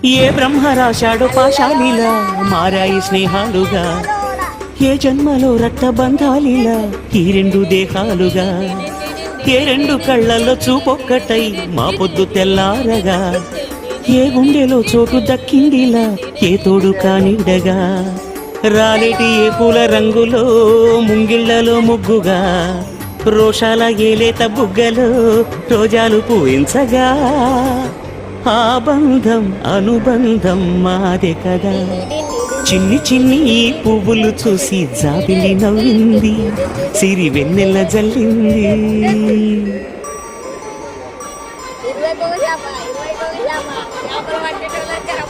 ఏ బ్రహ్మ రాశాడు పాశాలిలా మారాయి స్నేహాలుగా, ఏ జన్మలో రక్తబంధాలిలా ఈ రెండు దేహాలుగా, ఏ రెండు కళ్ళల్లో చూపొక్కటై మా పొద్దు తెల్లారగా, ఏ గుండెలో చోటు దక్కిందిలా ఏ తోడు కానిడగా, రాలేటి ఏ పూల రంగులో ముంగిళ్లలో ముగ్గుగా, రోషాల ఏలేత బుగ్గలో రోజాలు పూయించగా, ఆ బంధం అనుబంధం మాదే కదా. చిన్ని చిన్ని ఈ పువ్వులు చూసి జాబిలి నవ్వింది, సిరి వెన్నెల జల్లింది. Irway ko siapa? Irway ko siapa? Yang perlu ada dolar cara